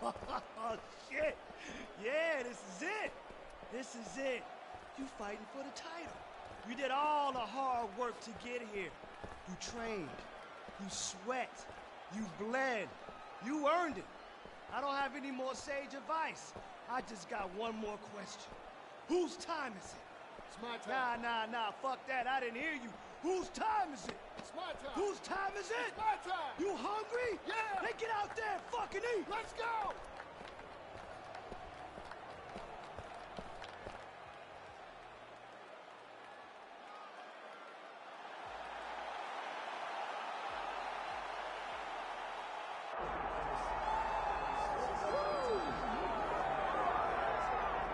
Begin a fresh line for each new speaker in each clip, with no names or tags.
Oh, shit. Yeah, this is it. This is it. You fighting for the title. You did all the hard work to get here. You trained. You sweat. You bled. You earned it. I don't have any more sage advice. I just got one more question. Whose time is it?
It's my time.
Nah, fuck that. I didn't hear you. Whose time is it?
It's my time.
Whose time is it?
It's my time.
You hungry?
Yeah.
Then get out there and fucking eat.
Let's go.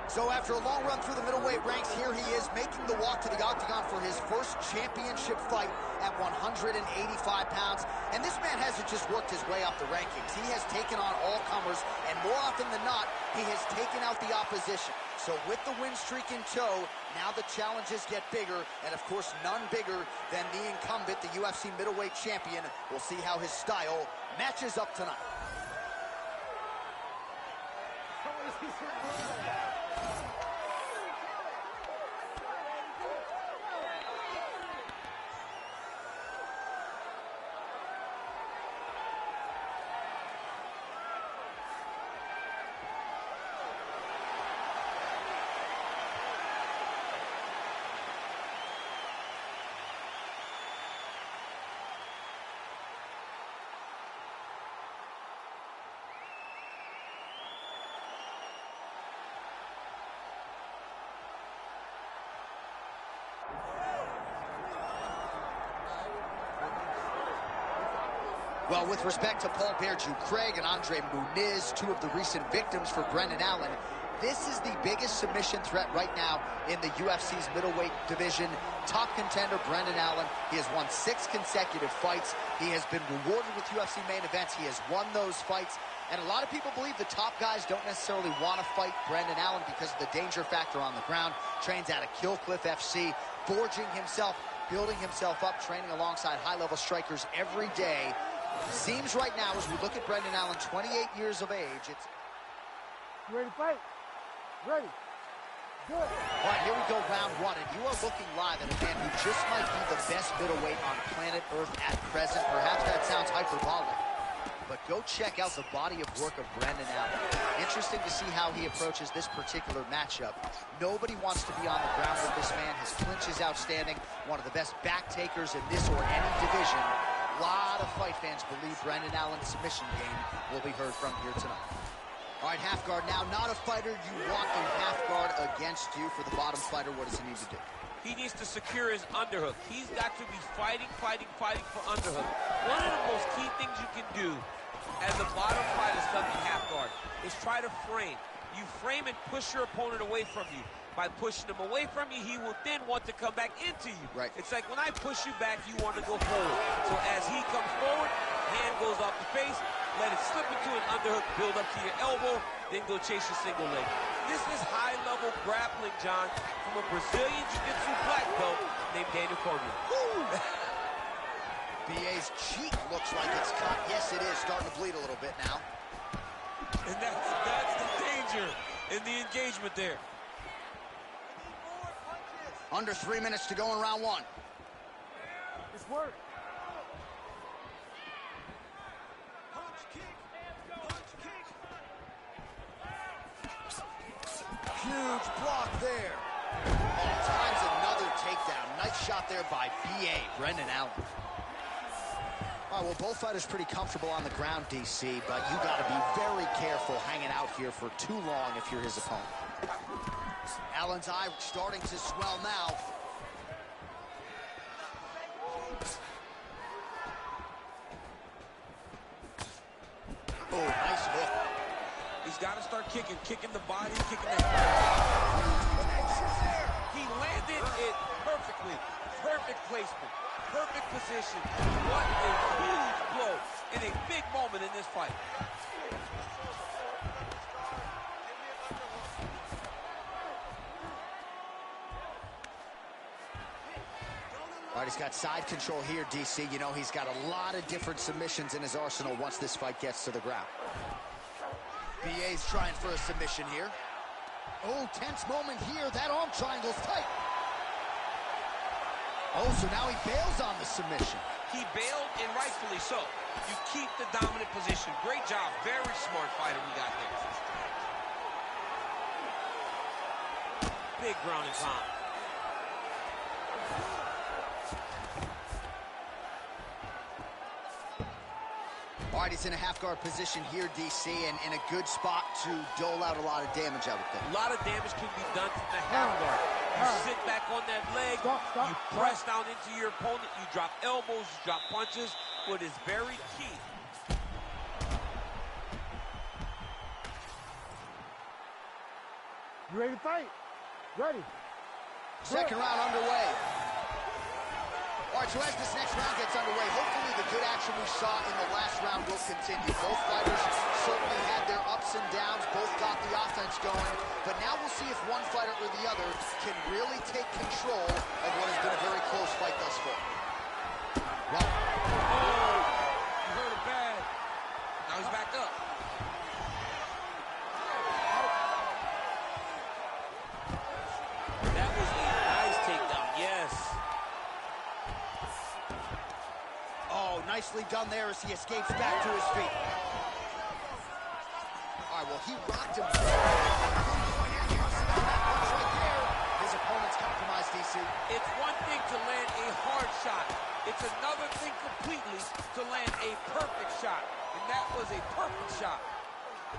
So after a long run through the middleweight ranks, here he is making the walk to the octagon for his first championship fight at 185 pounds. And this man hasn't just worked his way up the rankings. He has taken on all comers, and more often than not, he has taken out the opposition. So with the win streak in tow, now the challenges get bigger, and of course none bigger than the incumbent, the UFC middleweight champion. We'll see how his style matches up tonight. Well, with respect to Paul Craig and Andre Muniz, two of the recent victims for Brendan Allen, this is the biggest submission threat right now in the UFC's middleweight division. Top contender Brendan Allen. He has won 6 consecutive fights. He has been rewarded with UFC main events. He has won those fights. And a lot of people believe the top guys don't necessarily want to fight Brendan Allen because of the danger factor on the ground. Trains out of Kill Cliff FC, forging himself, building himself up, training alongside high-level strikers every day. Seems right now, as we look at Brendan Allen, 28 years of age, it's...
You ready to fight? Ready. Good.
All right, here we go, round 1, and you are looking live at a man who just might be the best middleweight on planet Earth at present. Perhaps that sounds hyperbolic, but go check out the body of work of Brendan Allen. Interesting to see how he approaches this particular matchup. Nobody wants to be on the ground with this man. His clinch is outstanding, one of the best back takers in this or any division. A lot of fight fans believe Brendan Allen's submission game will be heard from here tonight. All right, half guard now. Not a fighter you want in half guard against you. For the bottom fighter, what does he need to do?
He needs to secure his underhook. He's got to be fighting for underhook. One of the most key things you can do as a bottom fighter stuck in half guard is try to frame. You frame and push your opponent away from you. By pushing him away from you, he will then want to come back into you.
Right.
It's like when I push you back, you want to go forward. So as he comes forward, hand goes off the face, let it slip into an underhook, build up to your elbow, then go chase your single leg. This is high-level grappling, John, from a Brazilian Jiu-Jitsu black belt named Daniel Cormier.
BA's cheek looks like it's cut. Yes, it is. Starting to bleed a little bit now.
And that's the danger in the engagement there.
Under 3 minutes to go in round 1.
It's work.
Huge block there. And times another takedown. Nice shot there by BA, Brendan Allen. All right, well, both fighters pretty comfortable on the ground, DC, but you got to be very careful hanging out here for too long if you're his opponent. Allen's eye starting to swell now. Oh, nice hook.
He's got to start kicking the body, kicking the head. He landed it perfectly. Perfect placement, perfect position. What a huge blow in a big moment in this fight.
All right, he's got side control here, DC. You know, he's got a lot of different submissions in his arsenal once this fight gets to the ground. BA's trying for a submission here. Oh, tense moment here. That arm triangle's tight. Oh, so now he bails on the submission.
He bailed, and rightfully so. You keep the dominant position. Great job. Very smart fighter we got there. Big ground and pound.
All right, he's in a half-guard position here, DC, and in a good spot to dole out a lot of damage, I would think.
A lot of damage can be done from the half guard. You sit back on that leg, you press down into your opponent, you drop elbows, you drop punches. What is very key.
You ready to fight? Ready.
Second round underway. All right, so as this next round gets underway, hopefully the good action we saw in the last round will continue. Both fighters certainly had their ups and downs, both got the offense going, but now we'll see if one fighter or the other can really take control of what has been a very close fight thus far. Well,
you heard it bad. Now he's back up. That was a nice takedown, yes.
oh, nicely done there as he escapes back to his feet. All right, well, he rocked him. His opponent's compromised, DC.
It's one thing to land a hard shot. It's another thing completely to land a perfect shot. And that was a perfect shot.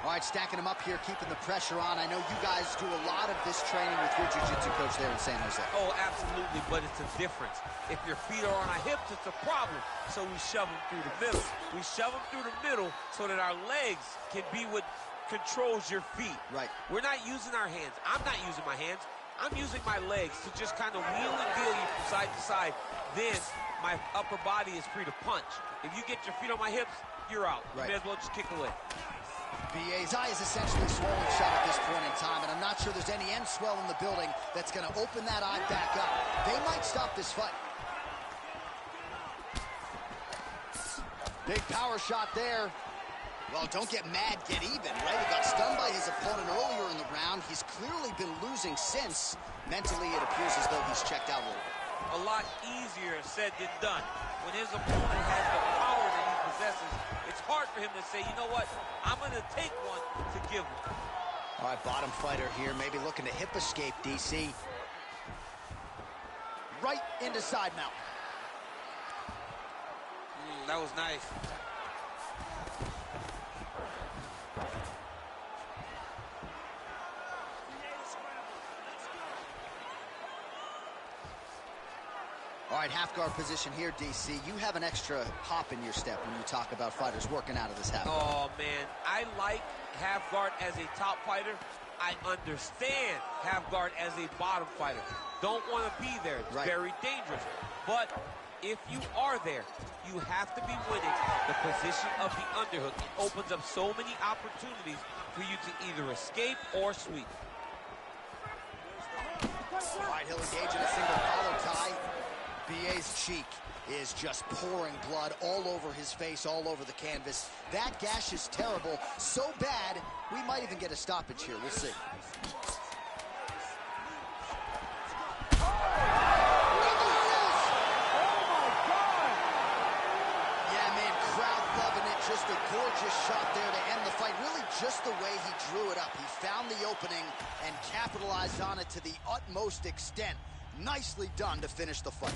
All right, stacking him up here, keeping the pressure on. I know you guys do a lot of this training with your jiu-jitsu coach there in San Jose.
Oh, absolutely, but it's a difference. If your feet are on our hips, it's a problem. So we shove them through the middle. We shove them through the middle so that our legs can be what controls your feet.
Right.
We're not using our hands. I'm not using my hands. I'm using my legs to just kind of wheel and deal you from side to side. Then my upper body is free to punch. If you get your feet on my hips, you're out.
Right.
You may as well just kick away.
BA's eye is essentially swollen shut at this point in time, and I'm not sure there's any end swell in the building that's going to open that eye back up. They might stop this fight. Big power shot there. Well, don't get mad, get even, right? He got stunned by his opponent earlier in the round. He's clearly been losing since. Mentally, it appears as though he's checked out a little bit.
A lot easier said than done. When his opponent has the power that he possesses, it's hard for him to say, you know what, I'm going to take one to give him.
All right, bottom fighter here, maybe looking to hip escape, DC. Right into side mount.
That was nice.
All right, half guard position here, DC. You have an extra hop in your step when you talk about fighters working out of this half guard.
Oh, man. I like half guard as a top fighter. I understand half guard as a bottom fighter. Don't want to be there. It's very dangerous. But if you are there, you have to be winning the position of the underhook. It opens up so many opportunities for you to either escape or sweep.
All right, he'll engage in a single collar tie. BA's cheek is just pouring blood all over his face, all over the canvas. That gash is terrible, so bad, we might even get a stoppage here. We'll see. Yeah, man, crowd loving it. Just a gorgeous shot there to end the fight. Really just the way he drew it up. He found the opening and capitalized on it to the utmost extent. Nicely done to finish the fight.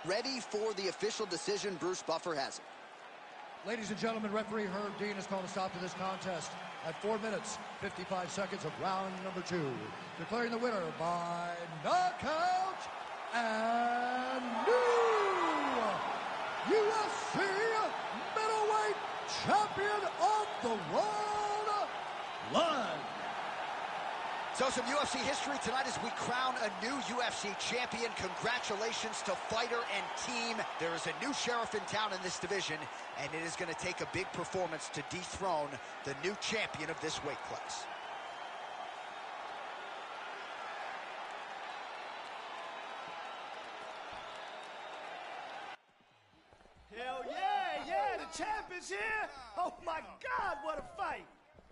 Ready for the official decision. Bruce Buffer has it.
Ladies and gentlemen, referee Herb Dean has called a stop to this contest at 4 minutes, 55 seconds of round number 2. Declaring the winner by knockout and new UFC middleweight champion of the world,
So some UFC history tonight as we crown a new UFC champion. Congratulations to fighter and team. There is a new sheriff in town in this division, and it is going to take a big performance to dethrone the new champion of this weight class.
Hell yeah, the champ is here. Oh my God, what a fight.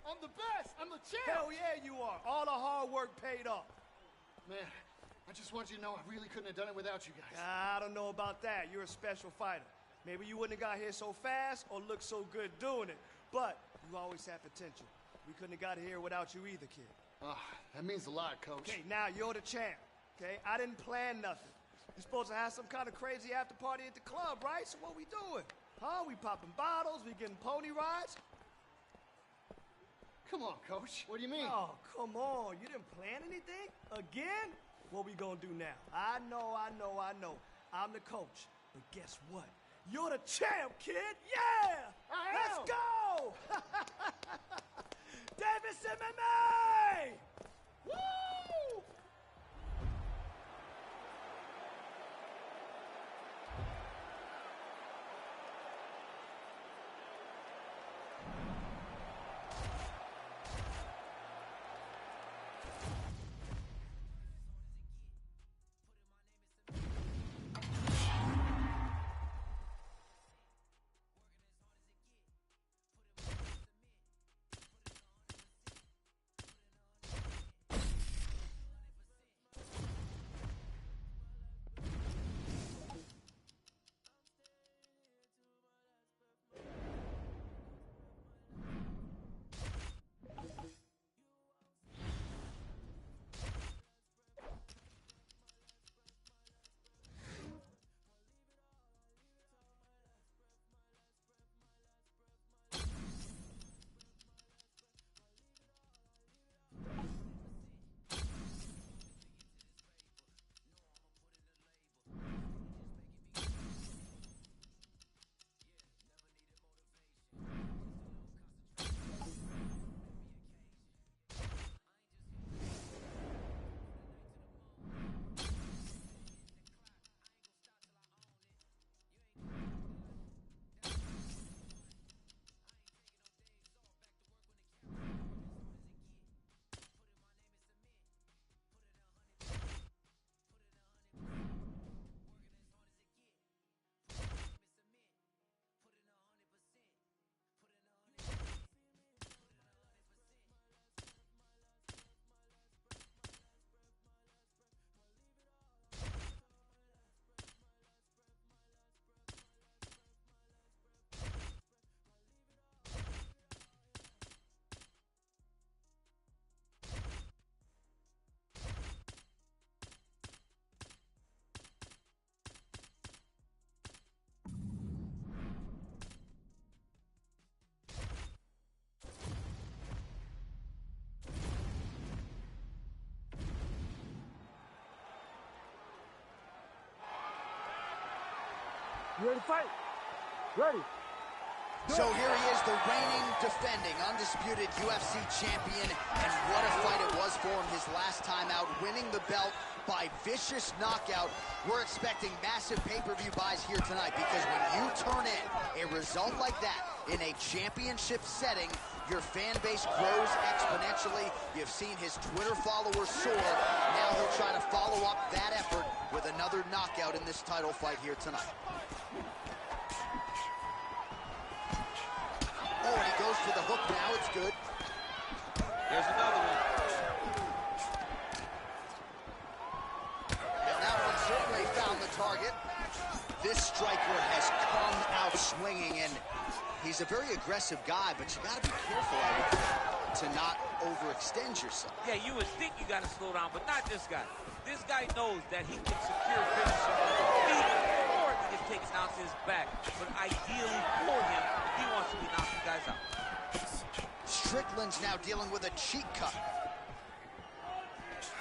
I'm the best. I'm the champ.
Hell yeah, you are. All the hard work paid off.
Man, I just want you to know I really couldn't have done it without you guys.
I don't know about that. You're a special fighter. Maybe you wouldn't have got here so fast or looked so good doing it, but you always have potential. We couldn't have got here without you either, kid.
That means a lot, Coach.
Okay, now you're the champ, okay? I didn't plan nothing. You're supposed to have some kind of crazy after party at the club, right? So what we doing? Huh? We popping bottles? We getting pony rides?
Come on, Coach. What do you mean?
Oh, come on. You didn't plan anything? Again? What we gonna do now? I know. I'm the coach. But guess what? You're the champ, kid. Yeah!
I am.
Let's go! Davis MMA! Woo!
You ready to fight? Ready.
So here he is, the reigning, defending, undisputed UFC champion, and what a fight it was for him his last time out, winning the belt by vicious knockout. We're expecting massive pay-per-view buys here tonight, because when you turn in a result like that in a championship setting, your fan base grows exponentially. You've seen his Twitter followers soar. Now he'll try to follow up that effort with another knockout in this title fight here tonight. Oh, and he goes for the hook now. It's good.
There's another one.
And that one certainly found the target. This striker has come out swinging, and he's a very aggressive guy, but you got to be careful, I would think, to not overextend yourself.
Yeah, you would think you got to slow down, but not this guy. This guy knows that he can secure finish on the feet, or he can take it down to his back. But ideally for him, he wants to be knocking guys out.
Strickland's now dealing with a cheek cut.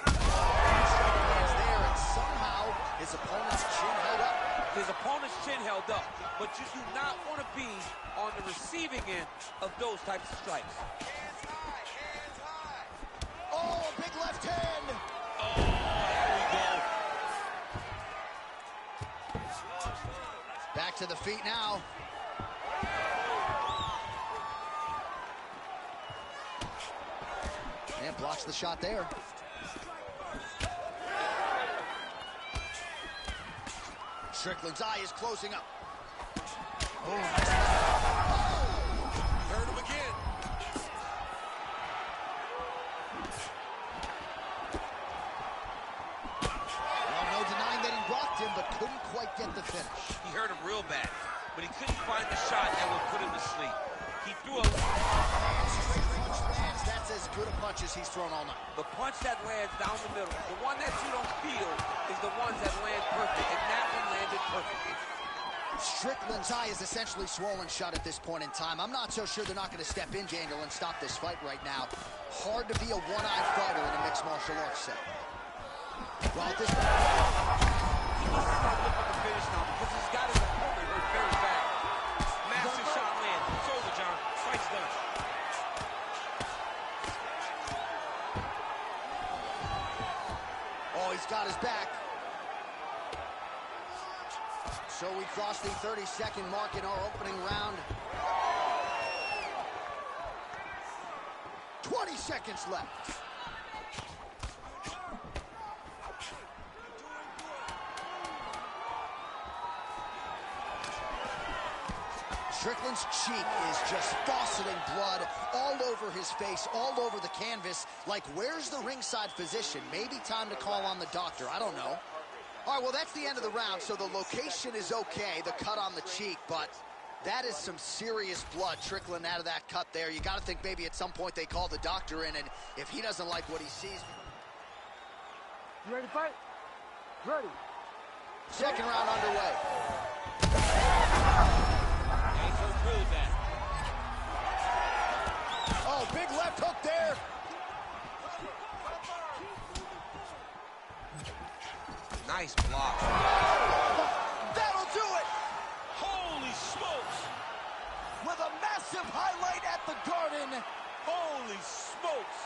Hands there, and somehow his opponent's chin held up.
His opponent's chin held up, but you do not want to be on the receiving end of those types of strikes.
Oh, big left feet now. And blocks the shot there. Strickland's eye is closing up. Oh, nice.
Hurt him again.
Well, no denying that he rocked him, but couldn't quite get the finish.
He hurt him real bad, but he couldn't find the shot that would put him to sleep. He threw a...
Straight punch lands. That's as good a punch as he's thrown all night.
The punch that lands down the middle, the one that you don't feel, is the ones that land perfect, and that one landed perfectly.
Strickland's eye is essentially swollen shut at this point in time. I'm not so sure they're not going to step in, Daniel, and stop this fight right now. Hard to be a one-eyed fighter in a mixed martial arts set. Well, at this point...
He needs to start looking to finish now because he's got his opponent hurt very bad. Massive shot land. It's over, John. Fight's done.
Oh, he's got his back. So we crossed the 30-second mark in our opening round. 20 seconds left. Strickland's cheek is just fauceting blood all over his face, all over the canvas. Like, where's the ringside physician? Maybe time to call on the doctor. I don't know. All right, well, that's the end of the round, so the location is okay, the cut on the cheek, but that is some serious blood trickling out of that cut there. You got to think maybe at some point they call the doctor in, and if he doesn't like what he sees...
You ready to fight? Ready.
Second round underway.
He's hurt really bad.
Oh, big left hook there.
Nice block.
That'll do it.
Holy smokes!
With a massive highlight at the Garden.
Holy smokes!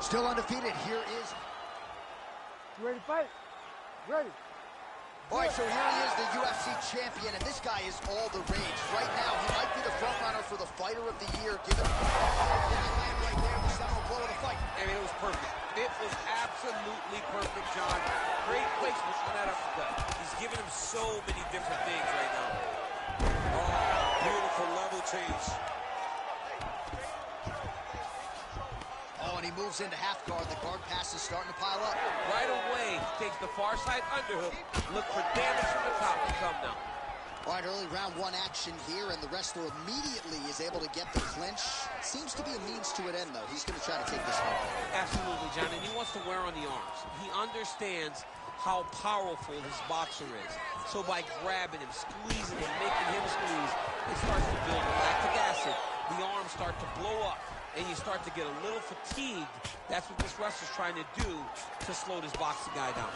Still undefeated. Here is...
You ready to fight? Ready.
All right, so here he is, the UFC champion, and this guy is all the rage. Right now, he might be the front runner for the Fighter of the Year, given land right there, the seminal blow of the fight.
I mean, it was perfect. It was absolutely perfect, John. Great placement on that uppercut. He's giving him so many different things right now. Oh, beautiful level change.
Oh, and he moves into half guard. The guard pass is starting to pile up.
Right away, he takes the far side underhook. Look for damage from the top to come now.
All right, early round one action here, and the wrestler immediately is able to get the clinch. Seems to be a means to an end, though. He's going to try to take this one.
Absolutely, John, and he wants to wear on the arms. He understands how powerful his boxer is. So by grabbing him, squeezing him, making him squeeze, it starts to build lactic acid. The arms start to blow up, and you start to get a little fatigued. That's what this wrestler's trying to do to slow this boxing guy down.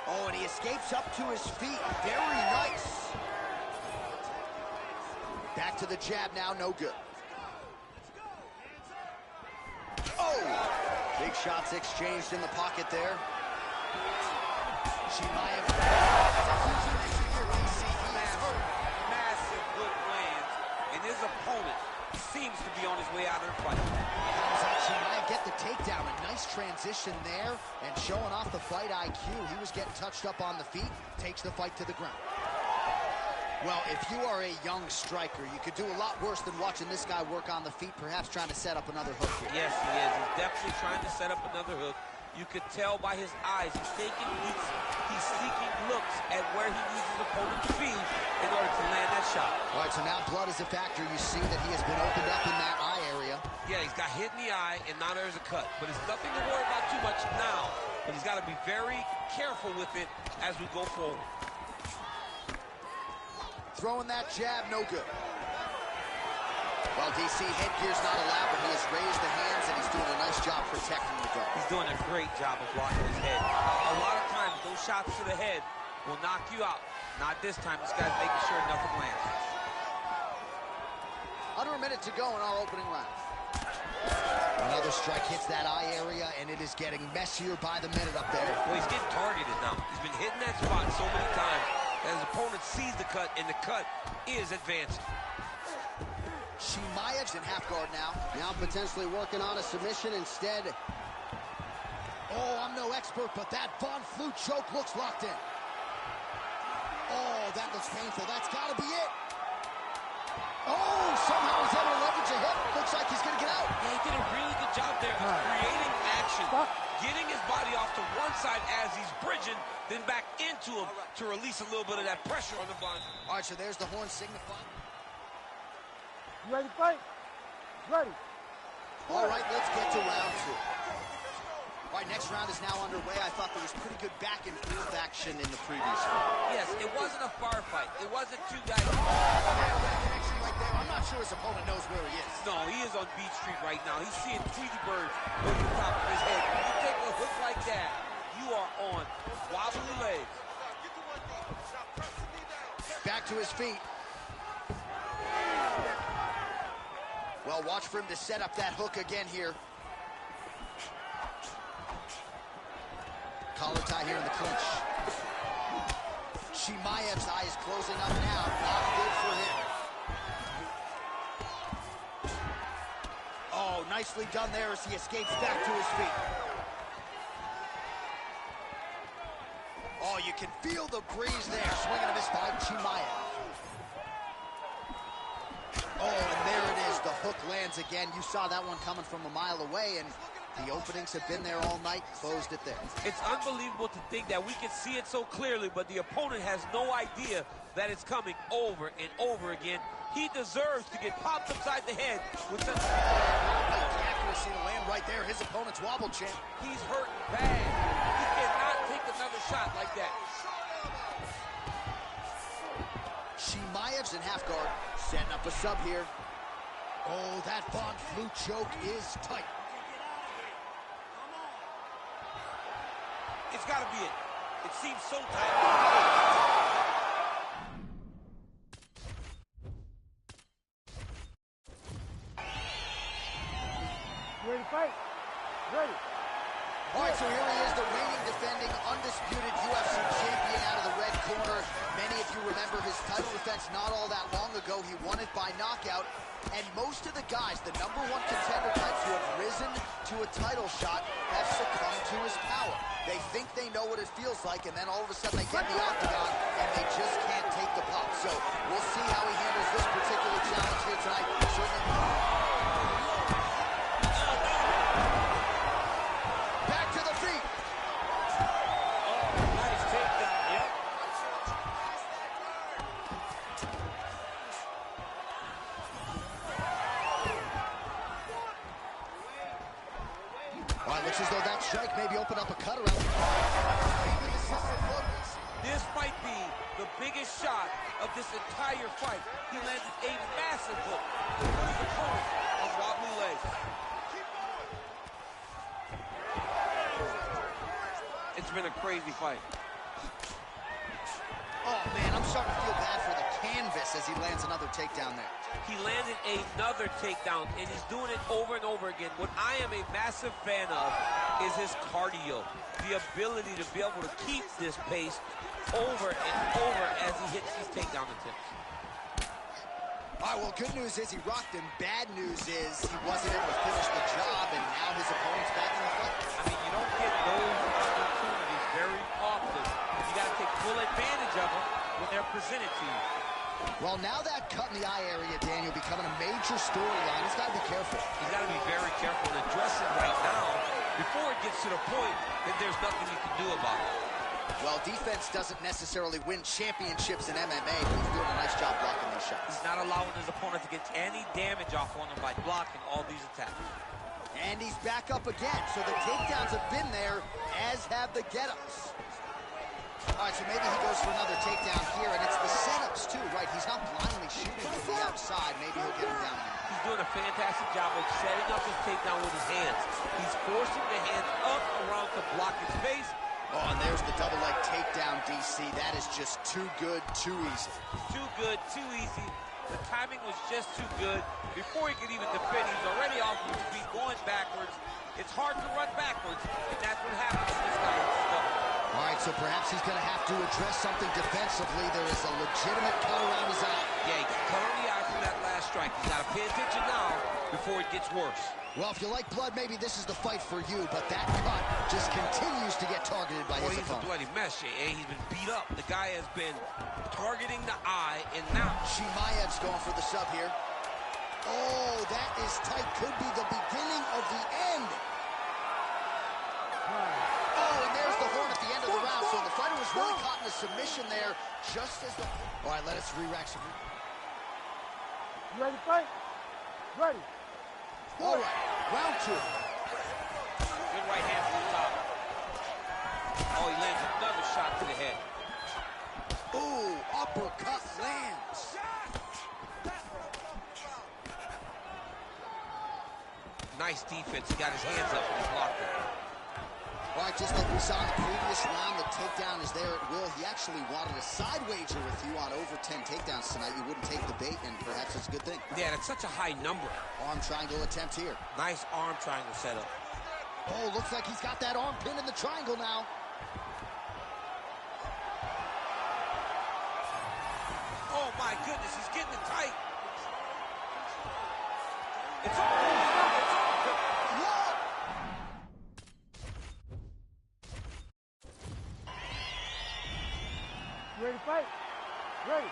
Oh, and he escapes up to his feet. Very nice. Back to the jab now, no good. Oh! Big shots exchanged in the pocket there. Chimaev.
Massive hook lands, and his opponent seems to be on his way out of the fight.
Chimaev get the takedown. A nice transition there, and showing off the fight IQ. He was getting touched up on the feet, takes the fight to the ground. Well, if you are a young striker, you could do a lot worse than watching this guy work on the feet, perhaps trying to set up another hook here.
Yes, he is. He's definitely trying to set up another hook. You could tell by his eyes. He's taking leaps. He's seeking looks at where he needs his opponent to be in order to land that shot.
All right, so now blood is a factor. You see that he has been opened up in that eye area.
Yeah, he's got hit in the eye, and now there's a cut. But it's nothing to worry about too much now. But he's got to be very careful with it as we go forward.
Throwing that jab, no good. Well, DC, headgear's not allowed, but he has raised the hands, and he's doing a nice job protecting the guard.
He's doing a great job of blocking his head. A lot of times, those shots to the head will knock you out. Not this time. This guy's making sure nothing lands.
Under a minute to go in our opening round. Another strike hits that eye area, and it is getting messier by the minute up there.
Well, he's getting targeted now. He's been hitting that spot so many times that his opponent sees the cut, and the cut is advancing.
Chimaev's in half guard now.
Now potentially working on a submission instead.
Oh, I'm no expert, but that Von Flue choke looks locked in. Oh, that looks painful. That's got to be it. Oh, somehow he's able to leverage a hip. Looks like he's going to get out.
Yeah, he did a really good job there of creating action, getting his body off to one side as he's bridging, then back into him to release a little bit of that pressure on the Von.
All right, so there's the horn signifying.
You ready to fight? Ready.
All right, let's get to round two. All right, next round is now underway. I thought there was pretty good back and forth action in the previous round.
Yes, it wasn't a far fight. It wasn't two guys.
Oh, that connection right there. I'm not sure his opponent knows where he is.
No, he is on Beach Street right now. He's seeing Tweety Bird over the top of his head. When you take a hook like that, you are on wobbly legs.
Back to his feet. Well, watch for him to set up that hook again here. Collar tie here in the clinch. Chimaev's eye is closing up now. Not good for him. Oh, nicely done there as he escapes back to his feet. Oh, you can feel the breeze there. Swinging a miss by Chimaev. Oh, and there it is. The hook lands again. You saw that one coming from a mile away, and the openings have been there all night. Closed it there.
It's unbelievable to think that we can see it so clearly, but the opponent has no idea that it's coming over and over again. He deserves to get popped upside the head with such
accuracy to land right there. His opponent's wobble champ.
He's hurting bad. He cannot take another shot like that.
Chimaev's in half guard, setting up a sub here. Oh, that Von Flue choke is tight.
It's got to be it. It seems so tight.
ready to fight? Ready.
All right, so here he is, the reigning, defending, undisputed UFC champion out of the red corner. Many of you remember his title defense not all that long ago. He won it by knockout. And most of the guys, the #1 contender types who have risen to a title shot, have succumbed to his power. They think they know what it feels like, and then all of a sudden they get in the octagon, and they just can't take the pop. So we'll see how he handles this particular challenge here tonight. Back to the feet.
Oh, nice takedown. Yep.
All right, looks as though that strike maybe opened up a cut around.
This might be the biggest shot of this entire fight. He landed a massive hook to put his opponent on wobbly legs. It's been a crazy fight.
Oh, man, I'm starting to feel bad for the canvas as he lands another takedown there.
He landed another takedown, and he's doing it over and over again. What I am a massive fan of is his cardio, the ability to be able to keep this pace over and over as he hits these takedown attempts.
All right, well, good news is he rocked him. Bad news is he wasn't able to finish the job, and now his opponent's back in the fight.
I mean, you don't get those opportunities very often. You got to take full advantage of them when they're presented to you.
Well, now that cut in the eye area, Daniel, becoming a major storyline. He's got to be careful.
He's got to be very careful and address it right now before it gets to the point that there's nothing you can do about it.
Well, defense doesn't necessarily win championships in MMA, but he's doing a nice job blocking these shots.
He's not allowing his opponent to get any damage off on him by blocking all these attacks.
And he's back up again, so the takedowns have been there, as have the get-ups. All right, so maybe he goes for another takedown here, and it's the setups, too, right? He's not blindly shooting from the outside. Maybe he'll get him down again.
He's doing a fantastic job of setting up his takedown with his hands. He's forcing the hands up around to block his face.
Oh, and there's the double leg takedown, DC. That is just too good, too easy.
Too good, too easy. The timing was just too good. Before he could even defend, he's already off his feet, going backwards. It's hard to run backwards, and that's what happens when this guy is stuck.
All right, so perhaps he's going to have to address something defensively. There is a legitimate cut around his eye.
Yeah, he cut on the eye from that last strike. He's got to pay attention now before it gets worse.
Well, if you like blood, maybe this is the fight for you, but that cut just continues to get targeted by his
He's a
opponent.
bloody mess, and he's been beat up. The guy has been targeting the eye, and now
Chimaev's going for the sub here. Oh, that is tight. Could be the beginning of the end. Oh, and there's the horn at the end of the round. So the fighter was really caught in a submission there, just as the... All right, let us re-rack some...
You ready to fight? Ready.
All right, round 2.
good right hand from the top. Oh, he lands another shot to the head.
Ooh, uppercut lands.
Nice defense. He got his hands up and he blocked it.
All right, just like we saw in the previous round, the takedown is there at will. He actually wanted a side wager with you on over 10 takedowns tonight. You wouldn't take the bait, and perhaps it's a good thing.
Yeah, that's such a high number.
Arm triangle attempt here.
Nice arm triangle setup.
Oh, looks like he's got that arm pinned in the triangle now.
Oh, my goodness, he's getting it tight. It's over.
You ready to fight? Ready.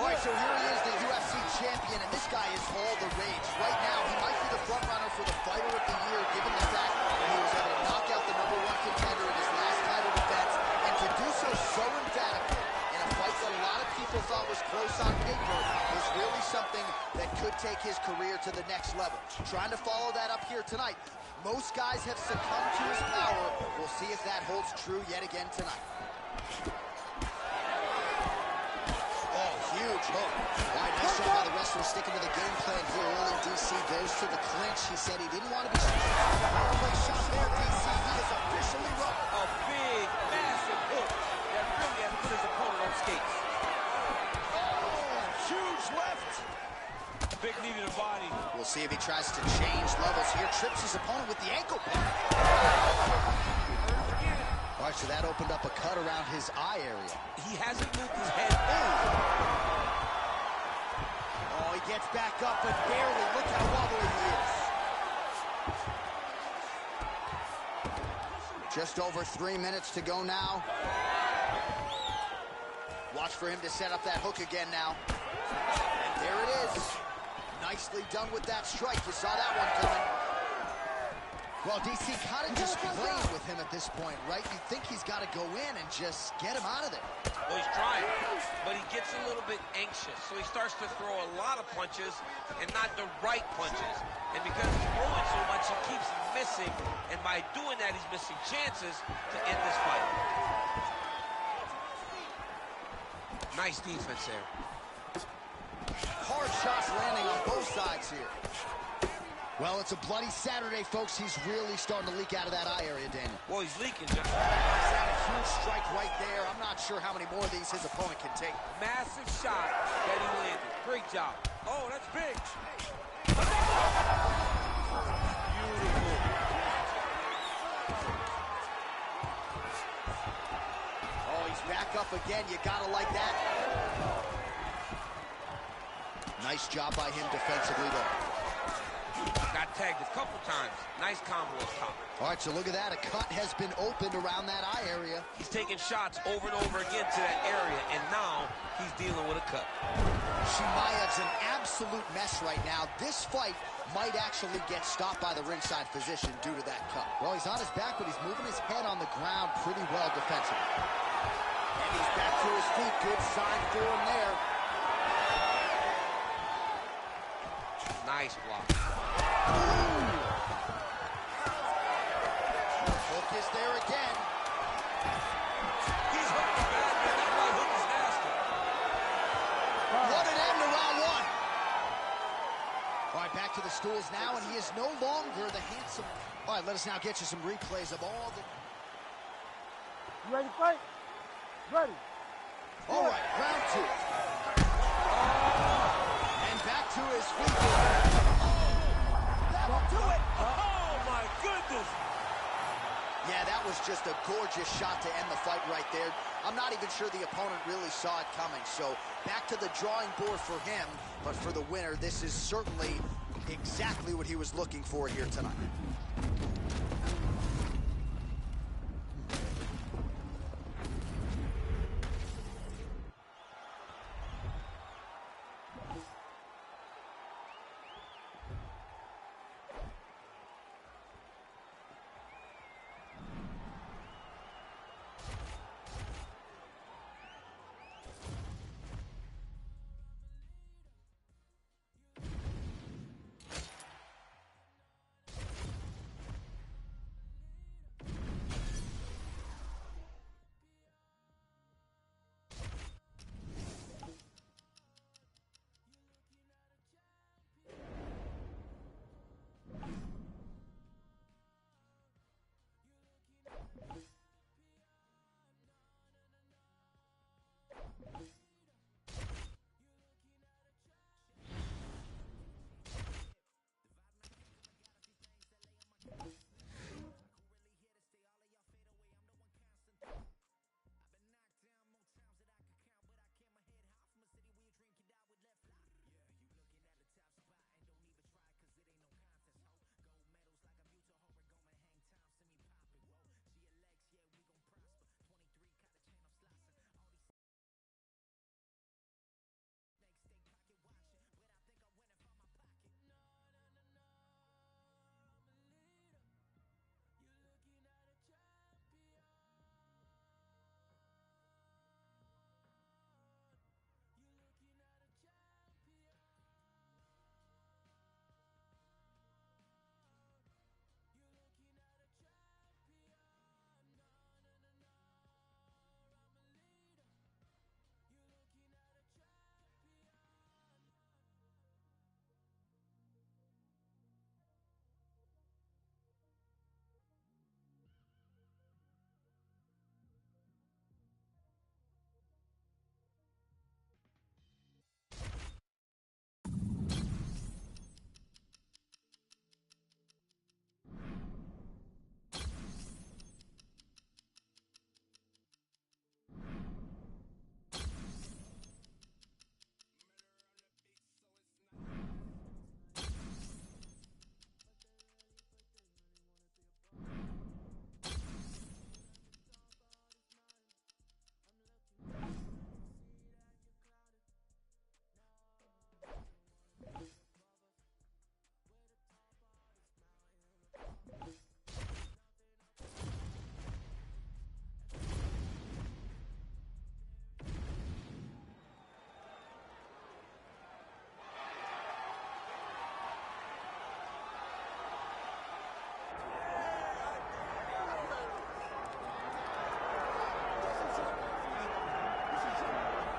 All right, so here he is, the UFC champion, and this guy is all the rage. Right now, he might be the front runner for the Fighter of the Year, given the fact that he was able to knock out the #1 contender in his last title defense, and to do so emphatically in a fight that a lot of people thought was close on paper was really something that could take his career to the next level. Trying to follow that up here tonight. Most guys have succumbed to his power. We'll see if that holds true yet again tonight. Huge hook. All right, nice job by the wrestler sticking to the game plan here. Early DC goes to the clinch. He said he didn't want to be shot. Shot there, DC. He is officially rocked.
A big, massive hook that really has put his opponent on skates.
Oh, huge left.
big knee to the body.
We'll see if he tries to change levels here. Trips his opponent with the ankle pick. All right, so that opened up a cut around his eye area.
He hasn't moved his head.
Oh, he gets back up, but barely. Look how wobbly he is. Just over 3 minutes to go now. Watch for him to set up that hook again now. And there it is. Nicely done with that strike. You saw that one coming. Well, DC kind of just playing with him at this point, right? You think he's got to go in and just get him out of there.
Well, he's trying, but he gets a little bit anxious. So he starts to throw a lot of punches and not the right punches. And because he's throwing so much, he keeps missing. And by doing that, he's missing chances to end this fight. Nice defense there.
Hard shots landing on both sides here. Well, it's a bloody Saturday, folks. He's really starting to leak out of that eye area, Daniel.
Well, he's leaking, John.
That's a huge strike right there. I'm not sure how many more of these his opponent can take.
Massive shot that he landed. Great job. Oh, that's big. Beautiful.
Oh, he's back up again. You gotta like that. Nice job by him defensively, though.
Got tagged a couple times. Nice combo up top.
All right, so look at that. A cut has been opened around that eye area.
He's taking shots over and over again to that area, and now he's dealing with a cut.
Chimaev's an absolute mess right now. This fight might actually get stopped by the ringside physician due to that cut. Well, he's on his back, but he's moving his head on the ground pretty well defensively. And he's back to his feet. Good sign for him there.
Nice block.
Hook is there again.
He's hooking bad, man. That right hook is nasty.
What an end to round one. All right, back to the stools now, and he is no longer the handsome. All right, let us now get you some replays of all the...
You ready to fight? Ready.
All right, round two. And back to his feet. That'll do it.
Oh, my goodness.
Yeah, that was just a gorgeous shot to end the fight right there. I'm not even sure the opponent really saw it coming. So back to the drawing board for him. But for the winner, this is certainly exactly what he was looking for here tonight.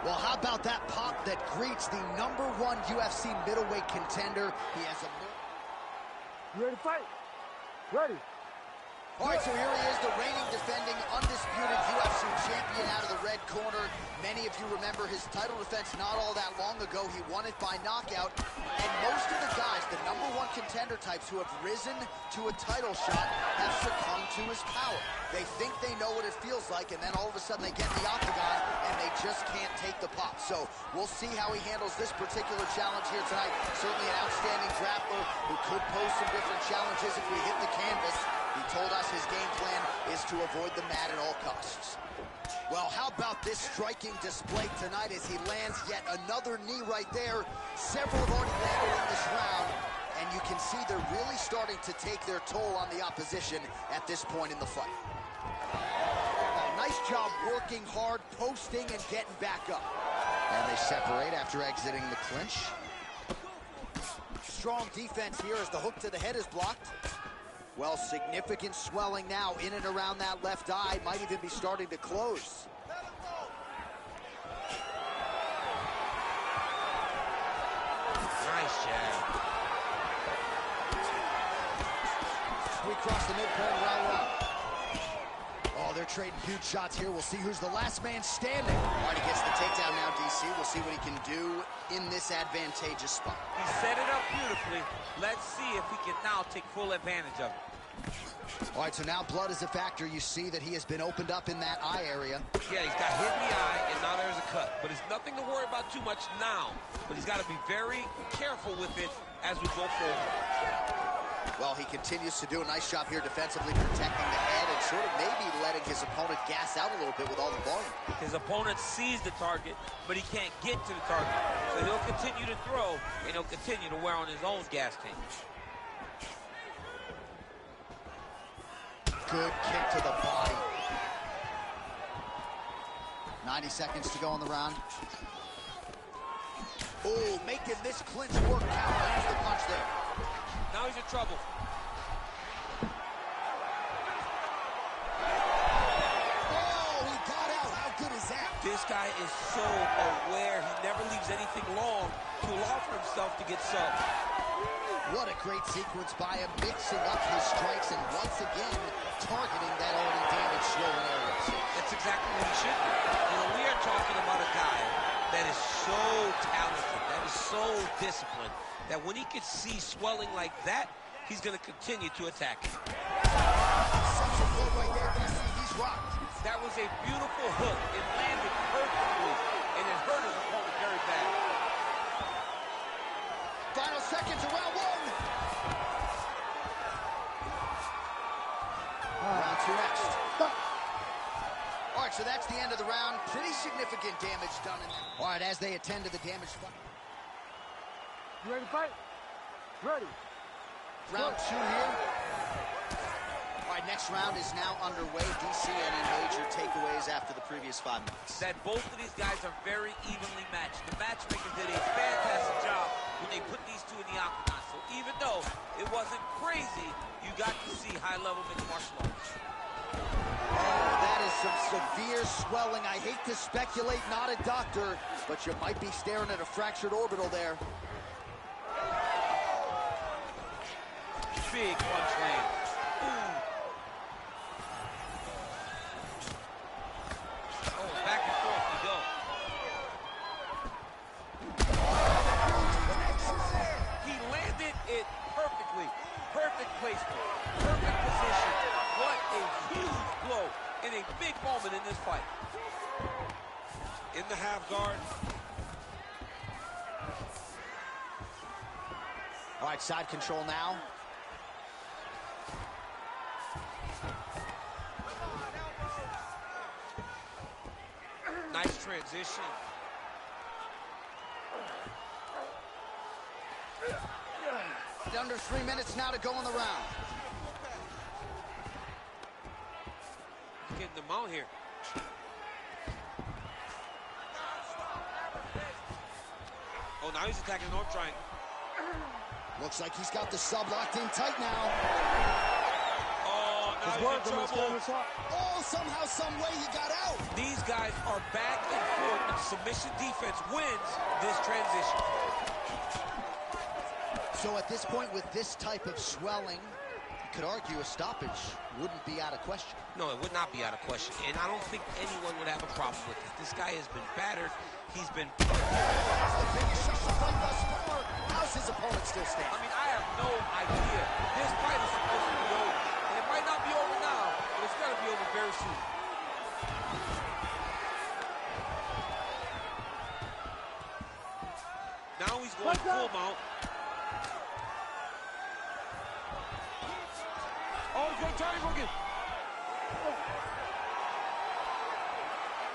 Well, how about that pop that greets the #1 UFC middleweight contender? He has a...
You ready to fight? Ready.
All right, so here he is, the reigning, defending, undisputed UFC champion out of the red corner. Many of you remember his title defense not all that long ago. He won it by knockout. And most of the guys, the #1 contender types who have risen to a title shot, have succumbed to his power. They think they know what it feels like, and then all of a sudden they get in the octagon, and they just can't take the pop. So we'll see how he handles this particular challenge here tonight. Certainly an outstanding grappler who could pose some different challenges if we hit the canvas. He told us his game plan is to avoid the mat at all costs. Well, how about this striking display tonight as he lands yet another knee right there? Several have already landed in this round, and you can see they're really starting to take their toll on the opposition at this point in the fight. Nice job working hard, posting, and getting back up. And they separate after exiting the clinch. Strong defense here as the hook to the head is blocked. Well, significant swelling now in and around that left eye. Might even be starting to close.
Nice jab.
We cross the midpoint, round one. Oh, they're trading huge shots here. We'll see who's the last man standing. All right, he gets the takedown now, DC. We'll see what he can do in this advantageous spot.
He set it up beautifully. Let's see if he can now take full advantage of it.
All right, so now blood is a factor. You see that he has been opened up in that eye area.
Yeah, he's got hit in the eye, and now there's a cut. But it's nothing to worry about too much now. But he's got to be very careful with it as we go forward.
Well, he continues to do a nice job here defensively, protecting the head and sort of maybe letting his opponent gas out a little bit with all the volume.
His opponent sees the target, but he can't get to the target. So he'll continue to throw, and he'll continue to wear on his own gas tank.
Good kick to the body. 90 seconds to go in the round. Oh, making this clinch work now. Lands the punch there.
Now he's in trouble.
Oh, he got out. How good is that?
This guy is so aware. He never leaves anything long to allow for himself to get subbed.
What a great sequence by him, mixing up his strikes and once again targeting that already damaged swollen areas.
That's exactly what he should do. You know, we are talking about a guy that is so talented, that is so disciplined, that when he could see swelling like that, he's going to continue to attack it.
Such a blow right there, DC. He's rocked.
That was a beautiful hook. It landed perfectly, and it hurt his opponent very bad.
Final seconds of round one. Round two next. All right, so that's the end of the round. Pretty significant damage done in there. All right, as they attend to the damage.
You ready to fight? Ready.
Round two here. All right, next round is now underway. DC, any major takeaways after the previous 5 minutes?
That both of these guys are very evenly matched. The matchmakers did a fantastic job when they put these two in the octagon. So even though it wasn't crazy, you got to see high-level mixed martial arts.
Oh, that is some severe swelling. I hate to speculate, not a doctor, but you might be staring at a fractured orbital there.
Big punch lands. Ooh. Oh, back and forth we go. He landed it perfectly. Perfect placement. Perfect position. What a huge blow in a big moment in this fight. In the half guard.
All right, side control now.
Nice transition.
Under 3 minutes now to go in the round.
Getting them out here. Oh, now he's attacking North Triangle.
Looks like he's got the sub locked in tight now.
Oh, now Now he's in trouble.
Oh, somehow, some way he got out.
These guys are back and forth, and submission defense wins this transition.
So at this point, with this type of swelling, you could argue a stoppage wouldn't be out of question.
No, it would not be out of question, and I don't think anyone would have a problem with it. This guy has been battered. He's been...
That's the biggest shot the fight thus far. How's his opponent still standing?
I mean, I have no idea. This fight is supposed to be over. And it might not be over now, but it's got to be over very soon. Now he's going full mount. Oh, he's going to Johnny Boogie.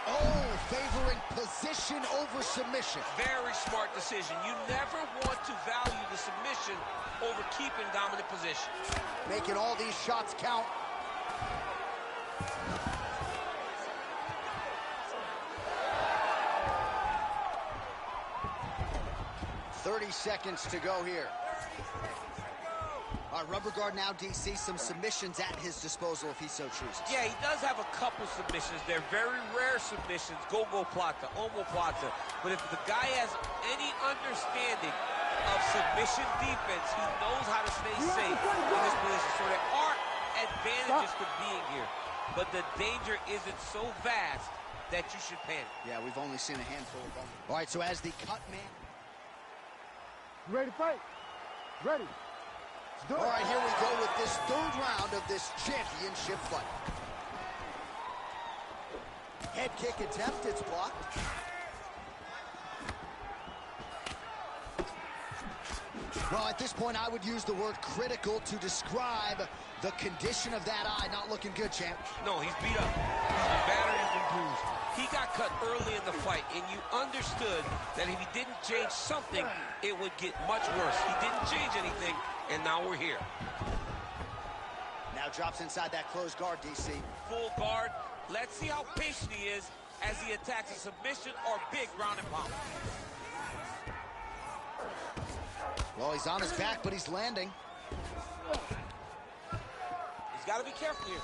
Oh, favoring position over submission.
Very smart decision. You never want to value the submission over keeping dominant position.
Making all these shots count. "30 seconds to go here." All right, rubber guard now, DC. Some submissions at his disposal if he so chooses.
Yeah, he does have a couple submissions. They're very rare submissions. Go-go plata, omoplata. But if the guy has any understanding of submission defense, he knows how to stay safe in this position. So there are advantages to being here. But the danger isn't so vast that you should panic.
Yeah, we've only seen a handful of them. All right, so as the cut man.
You ready to fight? Ready.
All right, here we go with this third round of this championship fight. Head kick attempt, it's blocked. Well, at this point, I would use the word critical to describe the condition of that eye. Not looking good, champ.
No, he's beat up. He's been battered, he's been bruised. He got cut early in the fight, and you understood that if he didn't change something, it would get much worse. He didn't change anything, and now we're here.
Now drops inside that closed guard, DC.
Full guard. Let's see how patient he is as he attacks a submission or big ground and pound.
Well, he's on his back, but he's landing.
He's got to be careful here.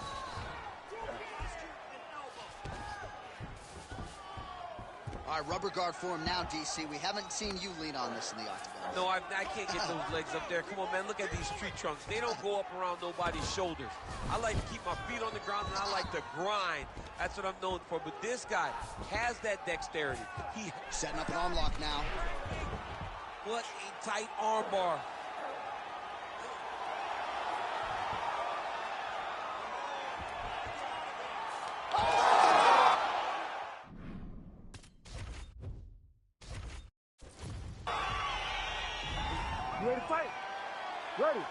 All right, rubber guard for him now, DC. We haven't seen you lean on this in the octagon.
No, I can't get those legs up there. Come on, man, look at these tree trunks. They don't go up around nobody's shoulders. I like to keep my feet on the ground, and I like to grind. That's what I'm known for. But this guy has that dexterity. He
setting up an arm lock now.
What a tight arm bar.
You ready to fight? Ready.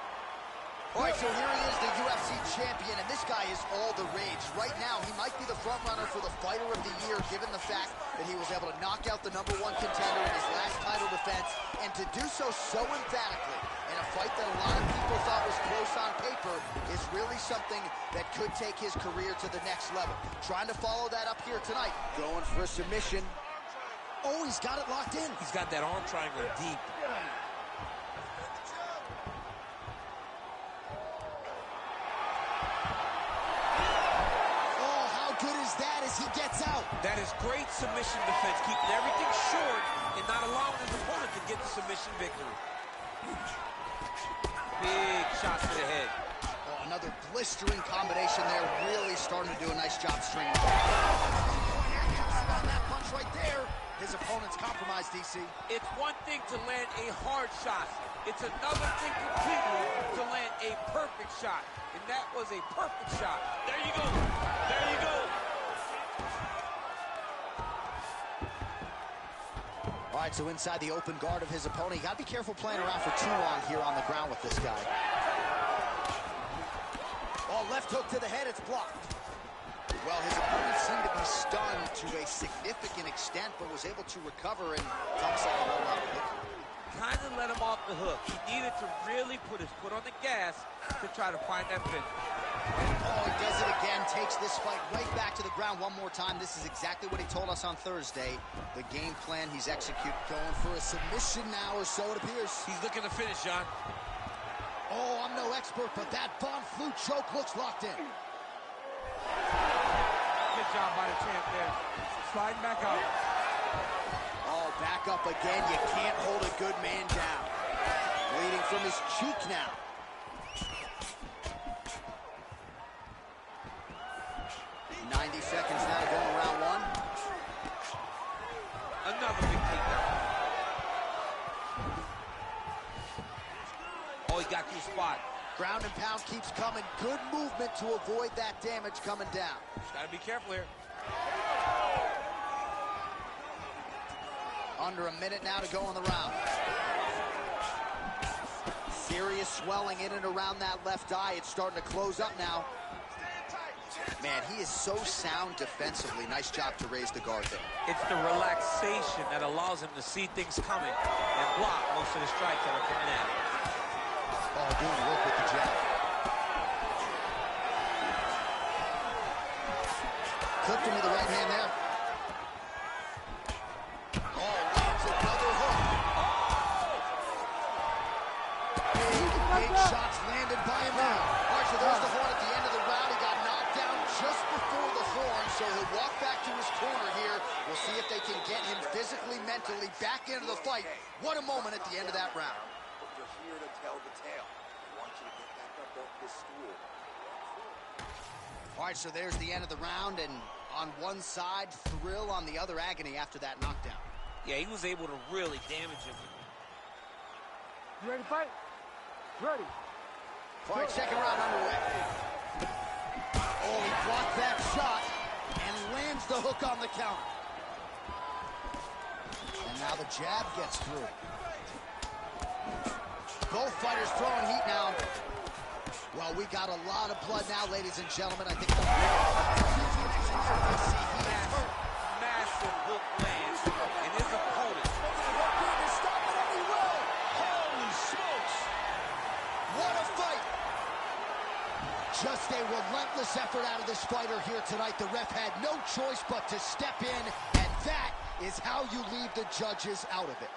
All right, so here he is, the UFC champion, and this guy is all the rage. Right now, he might be the front runner for the Fighter of the Year, given the fact that he was able to knock out the #1 contender in his last title defense, and to do so emphatically in a fight that a lot of people thought was close on paper is really something that could take his career to the next level. Trying to follow that up here tonight. Going for a submission. Oh, he's got it locked in.
He's got that arm triangle deep.
He gets out.
That is great submission defense, keeping everything short and not allowing his opponent to get the submission victory. Big shot to the head.
Oh, another blistering combination there. Really starting to do a nice job stringing. On that punch right there, his opponent's compromised, DC.
It's one thing to land a hard shot. It's another thing completely to land a perfect shot. And that was a perfect shot. There you go. There you go.
All right, so inside the open guard of his opponent. You got to be careful playing around for too long here on the ground with this guy. Oh, left hook to the head, it's blocked. Well, his opponent seemed to be stunned to a significant extent, but was able to recover, and it's almost like a roll off the hook.
Kind of let him off the hook. He needed to really put his foot on the gas to try to find that finish.
Oh, he does it again, takes this fight right back to the ground one more time. This is exactly what he told us on Thursday. The game plan he's executed. Going for a submission now, or so it appears.
He's looking to finish, John.
Oh, I'm no expert, but that Von Flue choke looks locked in.
Good job by the champ there. Sliding back up.
Oh, back up again. You can't hold a good man down. Bleeding from his cheek now. Seconds now to go in round one.
Another big takedown. Oh, he got to the spot.
Ground and pound keeps coming. Good movement to avoid that damage coming down.
Just got to be careful here.
Under a minute now to go in the round. Serious swelling in and around that left eye. It's starting to close up now. Man, he is so sound defensively. Nice job to raise the guard there.
It's the relaxation that allows him to see things coming and block most of the strikes that are coming at him.
Oh, doing work with the jab. Clipped him with the right hand there. Oh, lands another hook. Big shots landed by him now. All right, so there's the horn at the end of the round. He got knocked down just before the horn, so he'll walk back to his corner here. We'll see if they can get him physically, mentally back into the fight. What a moment at the end of that round.
You're here to tell the tale. I want you to get back up off this stool.
All right, so there's the end of the round, and on one side, thrill, on the other, agony after that knockdown.
Yeah, he was able to really damage him.
You ready to fight? Ready.
All right, second round underway. Oh, he blocked that shot and lands the hook on the counter. And now the jab gets through. Both fighters throwing heat now. Well, we got a lot of blood now, ladies and gentlemen. I think the
massive hook lands, and his opponent.
Stop it and he will. Holy smokes. What a fight. Just a relentless effort out of this fighter here tonight. The ref had no choice but to step in, and that is how you leave the judges out of it.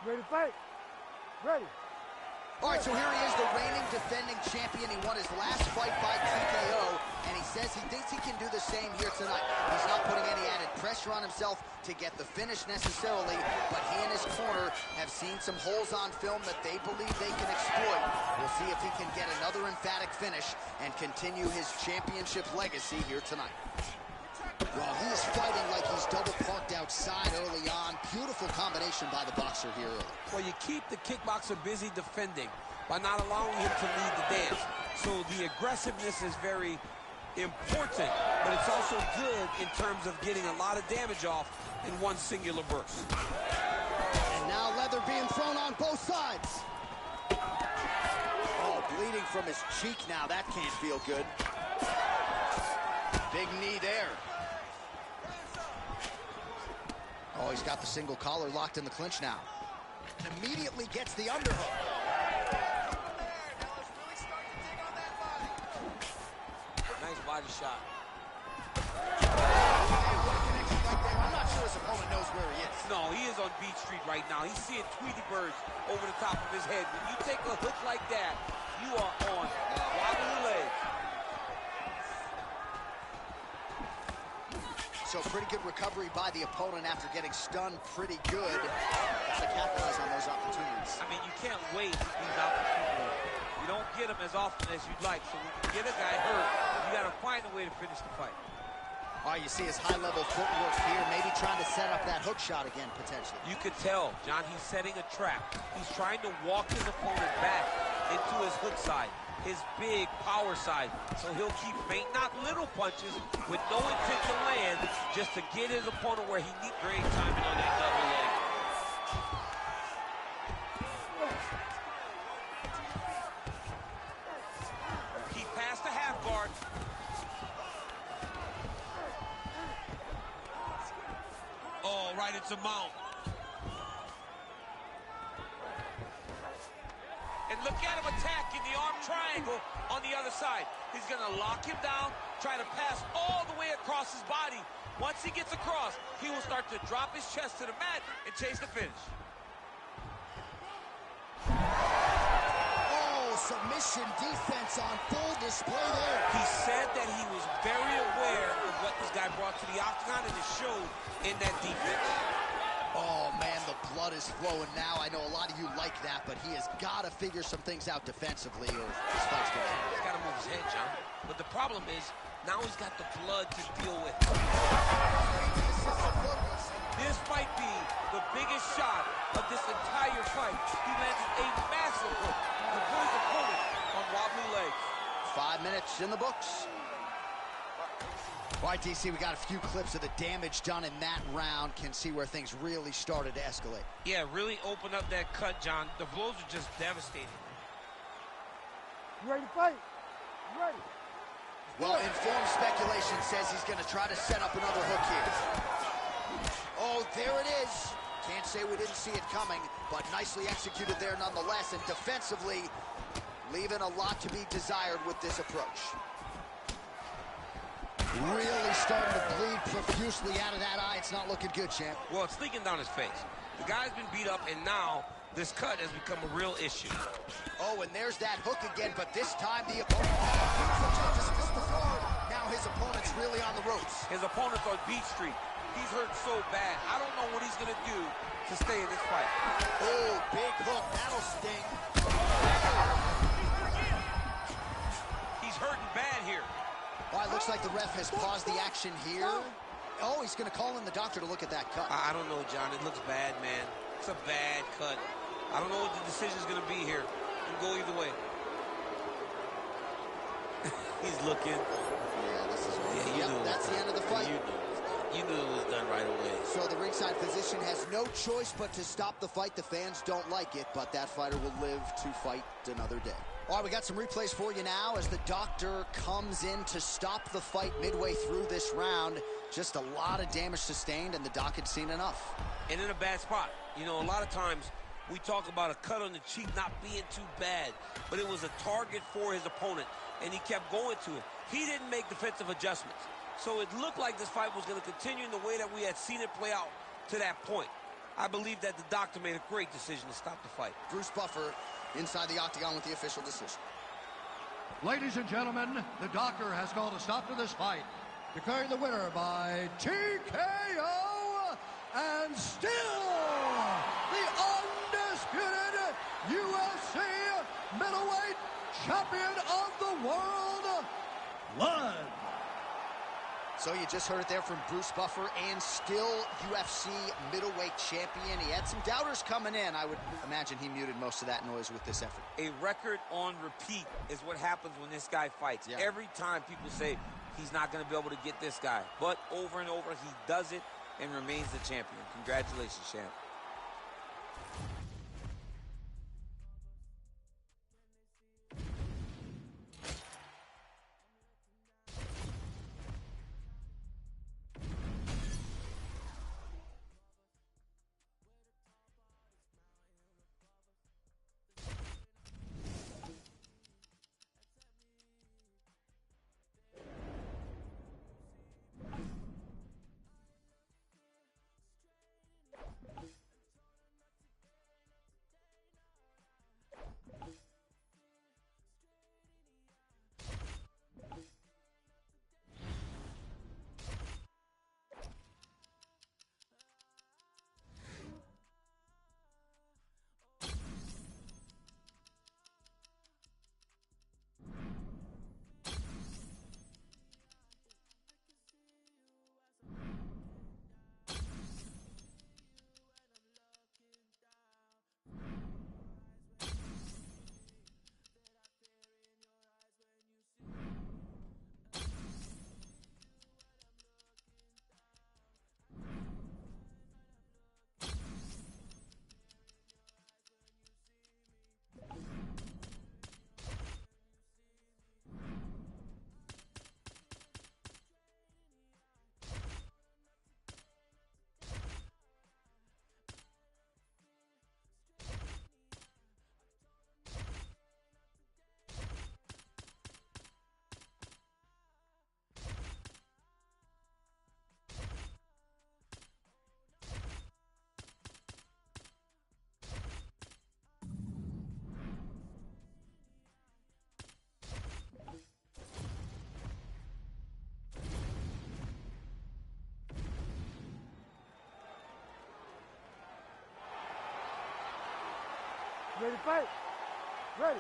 Ready to fight? Ready.
All right, so here he is, the reigning defending champion. He won his last fight by TKO, and he says he thinks he can do the same here tonight. He's not putting any added pressure on himself to get the finish necessarily, but he and his corner have seen some holes on film that they believe they can exploit. We'll see if he can get another emphatic finish and continue his championship legacy here tonight.
Well, he is fighting like he's double parked outside early on. Beautiful combination by the boxer here early.
Well, you keep the kickboxer busy defending by not allowing him to lead the dance. So the aggressiveness is very important, but it's also good in terms of getting a lot of damage off in one singular burst.
And now leather being thrown on both sides.
Oh, bleeding from his cheek now. That can't feel good. Big knee there. Oh, he's got the single collar locked in the clinch now. And immediately gets the underhook.
Nice body shot.
I'm not sure his opponent knows where he is.
No, he is on Beach Street right now. He's seeing Tweety birds over the top of his head. When you take a hook like that, you are on wobbly legs.
So pretty good recovery by the opponent after getting stunned pretty good. Has to capitalize on those opportunities.
I mean, you can't wait these opportunities. You don't get them as often as you'd like. So when you get a guy hurt, you got to find a way to finish the fight.
All right, you see his high-level footwork here, maybe trying to set up that hook shot again, potentially.
You could tell, John, he's setting a trap. He's trying to walk his opponent back into his hook side, his big power side. So he'll keep feint, not little punches, with no intent to land, just to get his opponent where he needs. Great timing on that double leg. He passed the half guard. Oh, right into mount. And look at him attacking the arm triangle on the other side. He's going to lock him down, try to pass all the way across his body. Once he gets across, he will start to drop his chest to the mat and chase the finish.
Oh, submission defense on full display there.
He said that he was very aware of what this guy brought to the octagon, and it showed in that defense.
Oh, man, the blood is flowing now. I know a lot of you like that, but he has got to figure some things out defensively or this fight's going to end.
He's got to move his head, John. But the problem is, now he's got the blood to deal with. This might be the biggest shot of this entire fight. He landed a massive hook to put his opponent on wobbly legs.
5 minutes in the books. All right, DC, we got a few clips of the damage done in that round. Can see where things really started to escalate.
Yeah, really open up that cut, John. The blows are just devastating.
You ready to fight? You ready?
Well, informed speculation says he's going to try to set up another hook here. Oh, there it is. Can't say we didn't see it coming, but nicely executed there nonetheless. And defensively, leaving a lot to be desired with this approach. Really starting to bleed profusely out of that eye. It's not looking good, champ.
Well, it's leaking down his face. The guy's been beat up, and now this cut has become a real issue.
Oh, and there's that hook again, but this time the opponent... Now his opponent's really on the ropes.
His opponent's on Beach Street. He's hurt so bad. I don't know what he's going to do to stay in this fight.
Oh, big hook. That'll sting.
He's hurting bad here.
All right, looks like the ref has paused the action here. Oh, he's going to call in the doctor to look at that cut.
I don't know, John. It looks bad, man. It's a bad cut. I don't know what the decision's going to be here. It can go either way. He's looking.
Yeah, this is...
Yeah,
yep, that's the end of the fight.
You knew it was done right away.
So the ringside physician has no choice but to stop the fight. The fans don't like it, but that fighter will live to fight another day. All right, we got some replays for you now as the doctor comes in to stop the fight midway through this round. Just a lot of damage sustained, and the doc had seen enough.
And in a bad spot. You know, a lot of times we talk about a cut on the cheek not being too bad, but it was a target for his opponent, and he kept going to it. He didn't make defensive adjustments. So it looked like this fight was going to continue in the way that we had seen it play out to that point. I believe that the doctor made a great decision to stop the fight.
Bruce Buffer inside the octagon with the official decision.
Ladies and gentlemen, the doctor has called a stop to this fight, declaring the winner by TKO, and still the undisputed UFC middleweight champion of the world, Lund.
So you just heard it there from Bruce Buffer, and still UFC middleweight champion. He had some doubters coming in. I would imagine he muted most of that noise with this effort.
A record on repeat is what happens when this guy fights.
Yeah.
Every time people say he's not going to be able to get this guy. But over and over, he does it and remains the champion. Congratulations, champ.
Ready to fight? Ready.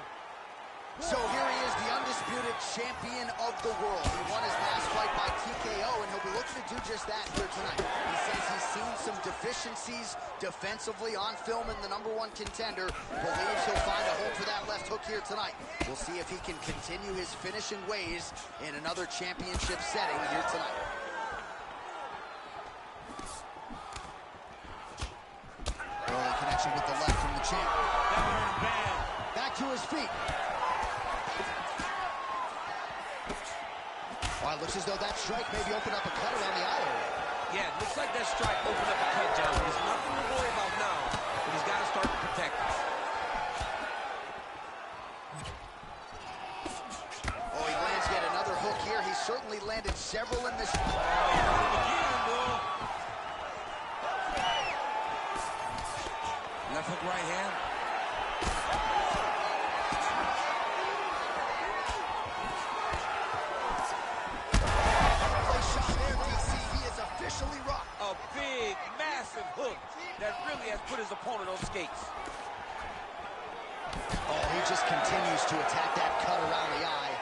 So here he is, the undisputed champion of the world. He won his last fight by TKO, and he'll be looking to do just that here tonight. He says he's seen some deficiencies defensively on film in the #1 contender. Believes he'll find a home for that left hook here tonight. We'll see if he can continue his finishing ways in another championship setting here tonight. Early connection with the left from the champ.
That hurt him bad.
Back to his feet. Well, it looks as though that strike maybe opened up a cut around the eye area.
Yeah, it looks like that strike opened up a cut, John. There's nothing to worry about now, but he's got to start to protect it.
Oh, he lands yet another hook here. He certainly landed several in this.
Left hook, right hand.
Play shot there, DC. He is officially rocked.
A big, massive hook that really has put his opponent on skates.
Oh, he just continues to attack that cut around the eye.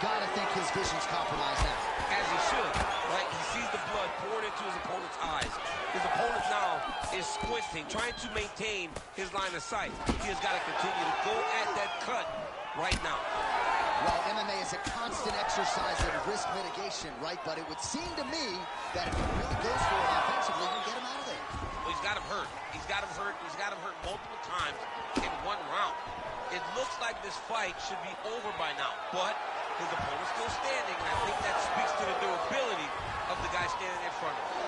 Gotta think his vision's compromised now.
As he should, right? He sees the blood pouring into his opponent's eyes. His opponent now is squinting, trying to maintain his line of sight. He has got to continue to go at that cut right now.
Well, MMA is a constant exercise in risk mitigation, right? But it would seem to me that if he really goes for it offensively, he'll get him out of there.
Well, he's got him hurt. He's got him hurt. He's got him hurt multiple times in one round. It looks like this fight should be over by now, but his opponent's still standing, and I think that speaks to the durability of the guy standing in front of him.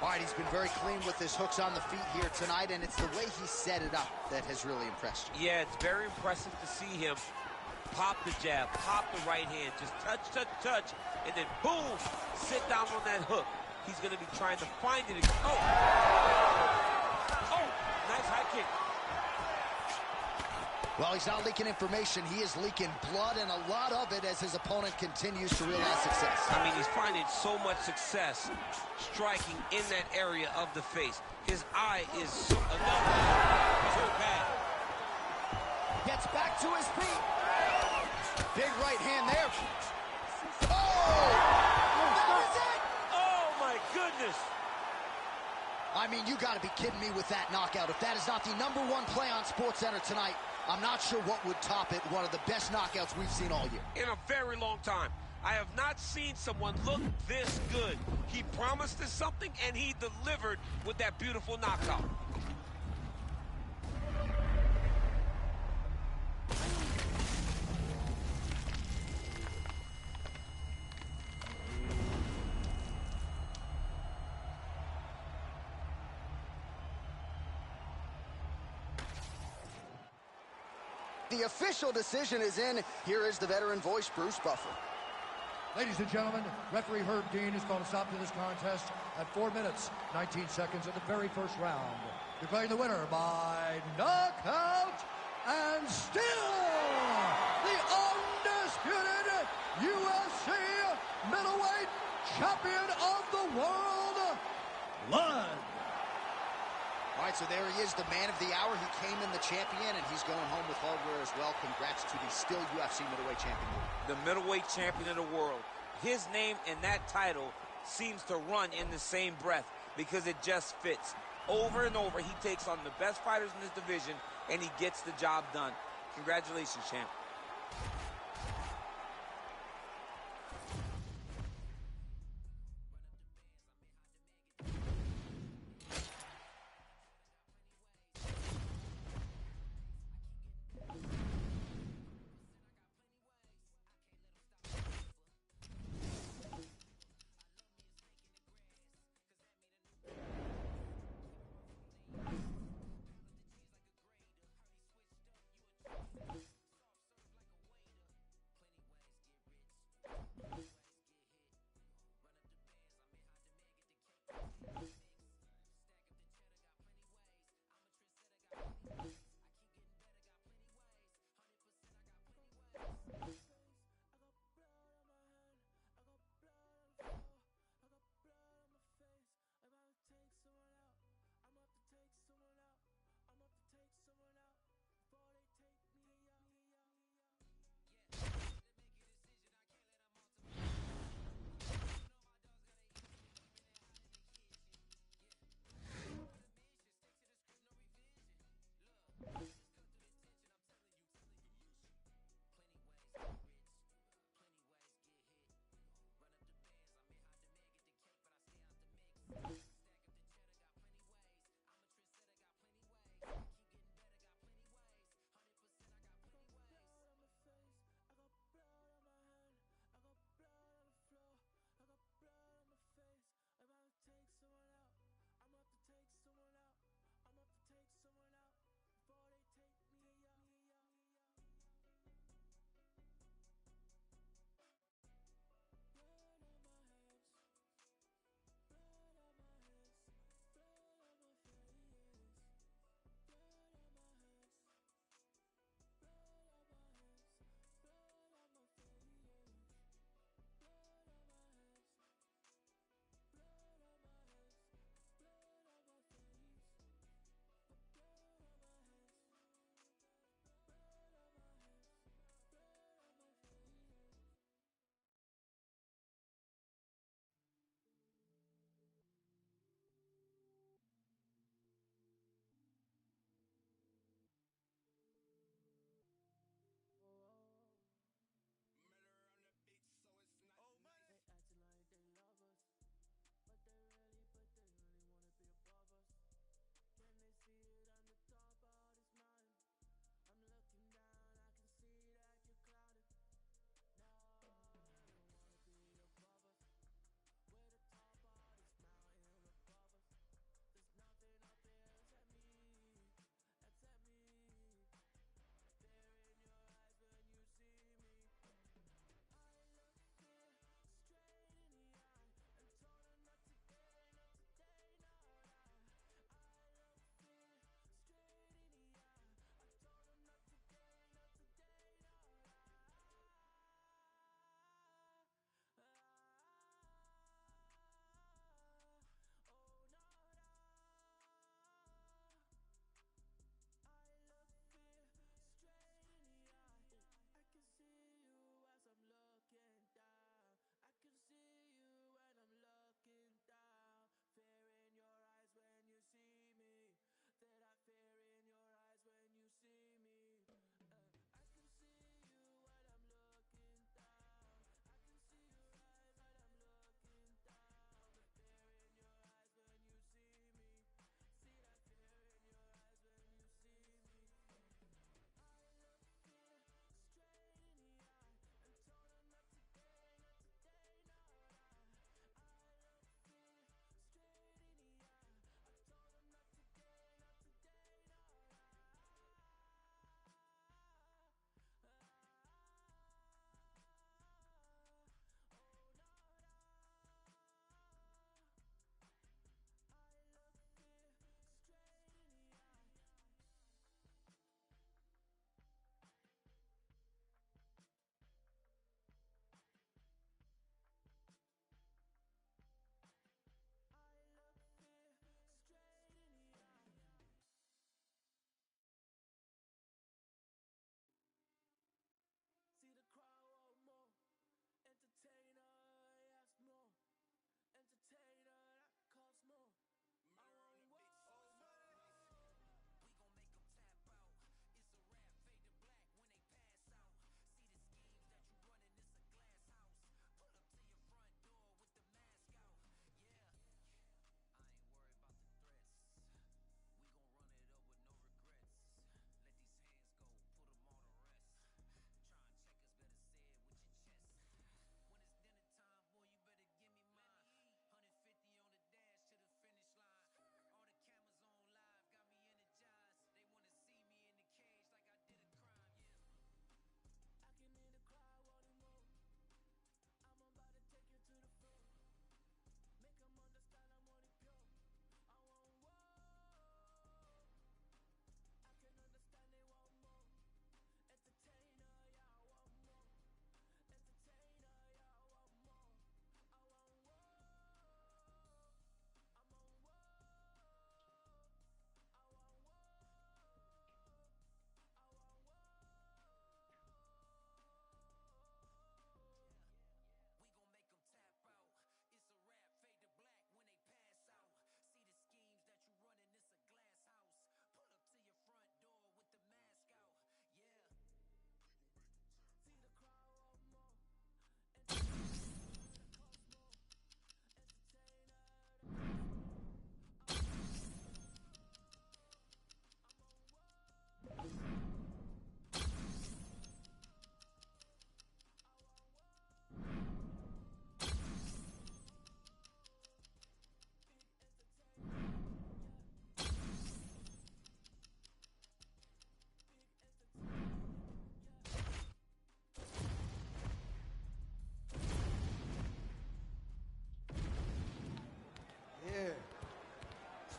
All right, he's been very clean with his hooks on the feet here tonight, and it's the way he set it up that has really impressed you.
Yeah, it's very impressive to see him pop the jab, pop the right hand, just touch, touch, touch, and then boom, sit down on that hook. he's going to be trying to find it. Oh! Oh! Nice high kick.
Well, he's not leaking information. He is leaking blood, and a lot of it as his opponent continues to realize success.
I mean, he's finding so much success striking in that area of the face. His eye is so bad.
Gets back to his feet. Big right hand there. Oh! That is it!
Oh, my goodness.
I mean, you got to be kidding me with that knockout. If that is not the #1 play on SportsCenter tonight, I'm not sure what would top it. One of the best knockouts we've seen all year.
In a very long time. I have not seen someone look this good. He promised us something, and he delivered with that beautiful knockout.
The official decision is in. Here is the veteran voice, Bruce Buffer.
Ladies and gentlemen, referee Herb Dean has called a stop to this contest at 4 minutes, 19 seconds of the very first round. Declaring the winner by knockout, and still the undisputed UFC middleweight champion of the world, Blood.
All right, so there he is, the man of the hour. He came in the champion, and he's going home with hardware as well. Congrats to the still UFC middleweight champion.
The middleweight champion of the world. His name and that title seems to run in the same breath because it just fits. Over and over, he takes on the best fighters in his division, and he gets the job done. Congratulations, champ.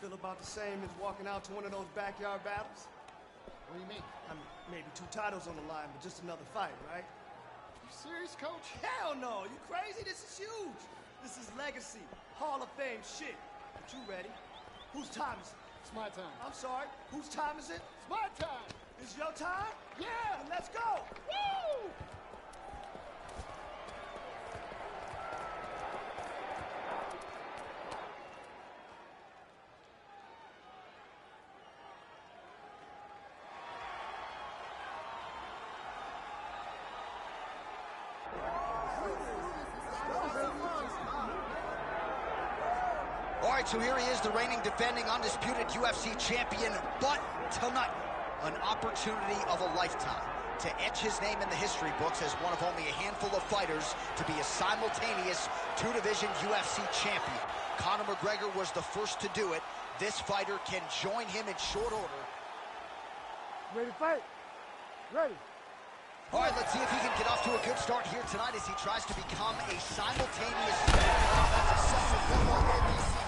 feel about the same as walking out to one of those backyard battles.
What do you mean?
I mean, maybe 2 titles on the line, but just another fight, right?
You serious, coach?
Hell no! You crazy? This is huge! This is legacy, Hall of Fame shit. But you ready? Whose time is it?
It's my time.
I'm sorry, whose time is it?
It's my time.
It's your time?
Yeah.
Then let's go! Woo!
All right, so here he is, the reigning, defending, undisputed UFC champion. But tonight, an opportunity of a lifetime to etch his name in the history books as one of only a handful of fighters to be a simultaneous 2-division UFC champion. Conor McGregor was the first to do it. This fighter can join him in short order.
Ready to fight? Ready.
All right, let's see if he can get off to a good start here tonight as he tries to become a simultaneous...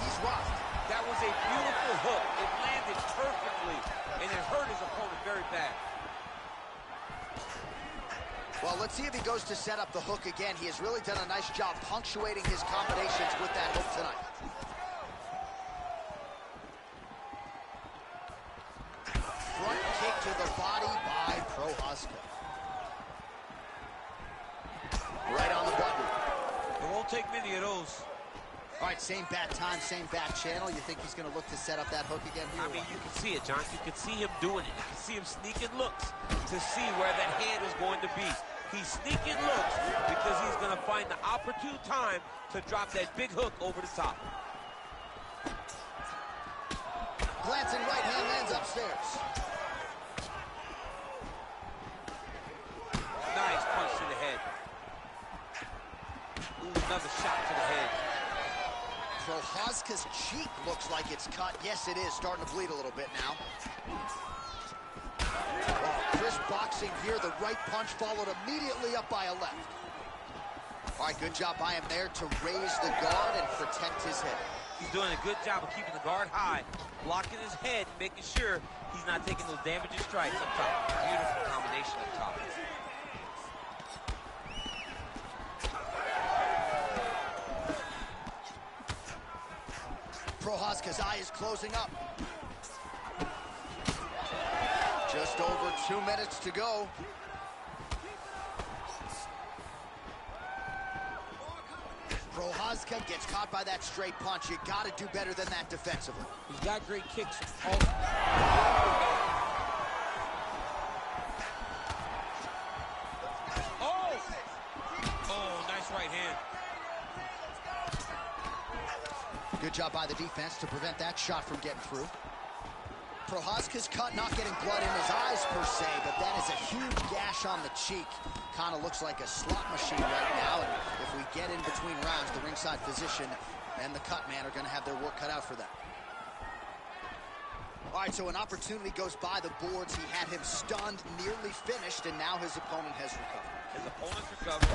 He's rocked.
That was a beautiful hook. It landed perfectly, and it hurt his opponent very bad.
Well, let's see if he goes to set up the hook again. He has really done a nice job punctuating his combinations with that hook tonight. Front kick to the body by Prochazka. Right on the button.
It won't take many of those.
All right, same bat time, same bat channel. You think he's going to look to set up that hook again here?
I mean, you can see it, John. You can see him doing it. You can see him sneaking looks to see where that hand is going to be. He's sneaking looks because he's going to find the opportune time to drop that big hook over the top.
Glancing right hand lands upstairs.
Nice punch to the head. Ooh, another shot to the head.
Prochazka's cheek looks like it's cut. Yes, it is. Starting to bleed a little bit now. Oh, crisp boxing here. The right punch followed immediately up by a left. All right, good job by him there to raise the guard and protect his head.
He's doing a good job of keeping the guard high, blocking his head, making sure he's not taking those damaging strikes up top. Beautiful combination up top.
Prochazka's eye is closing up. Just over 2 minutes to go. Prochazka gets caught by that straight punch. You got to do better than that defensively.
He's got great kicks. Oh, nice right hand.
Good job by the defense to prevent that shot from getting through. Prochazka's cut, not getting blood in his eyes per se, but that is a huge gash on the cheek. Kind of looks like a slot machine right now, and if we get in between rounds, the ringside physician and the cut man are going to have their work cut out for them. All right, so an opportunity goes by the boards. He had him stunned, nearly finished, and now his opponent has recovered.
His opponent's recovered.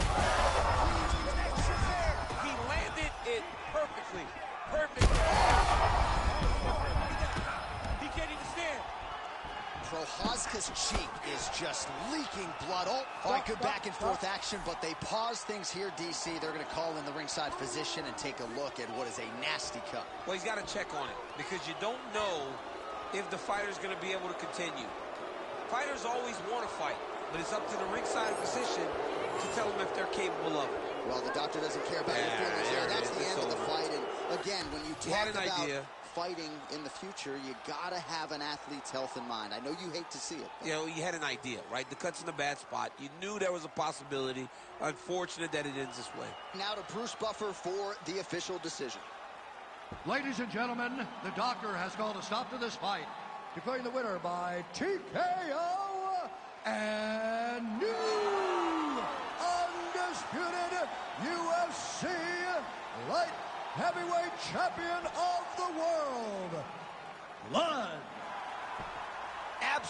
He landed it perfectly. Perfectly. He can't even stand.
Prochazka's cheek is just leaking blood. Oh, all right, good back and forth action, but they pause things here, DC. They're going to call in the ringside physician and take a look at what is a nasty cut.
Well, he's got to check on it because you don't know if the fighter's going to be able to continue. Fighters always want to fight, but it's up to the ringside physician to tell them if they're capable of it.
Well, the doctor doesn't care about your feelings there. That's the end of the fight. And again, when you talk about fighting in the future, you got to have an athlete's health in mind. I know you hate to see it.
You know, you had an idea, right? The cut's in a bad spot. You knew there was a possibility. Unfortunate that it ends this way.
Now to Bruce Buffer for the official decision.
Ladies and gentlemen, the doctor has called a stop to this fight, declaring the winner by TKO and new undisputed UFC light heavyweight champion of the world, Blood.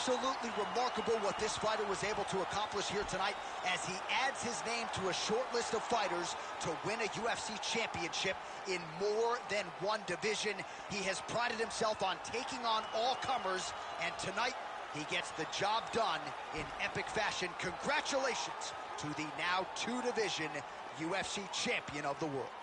Absolutely remarkable what this fighter was able to accomplish here tonight as he adds his name to a short list of fighters to win a UFC championship in more than one division. He has prided himself on taking on all comers, and tonight he gets the job done in epic fashion. Congratulations to the now two-division UFC champion of the world.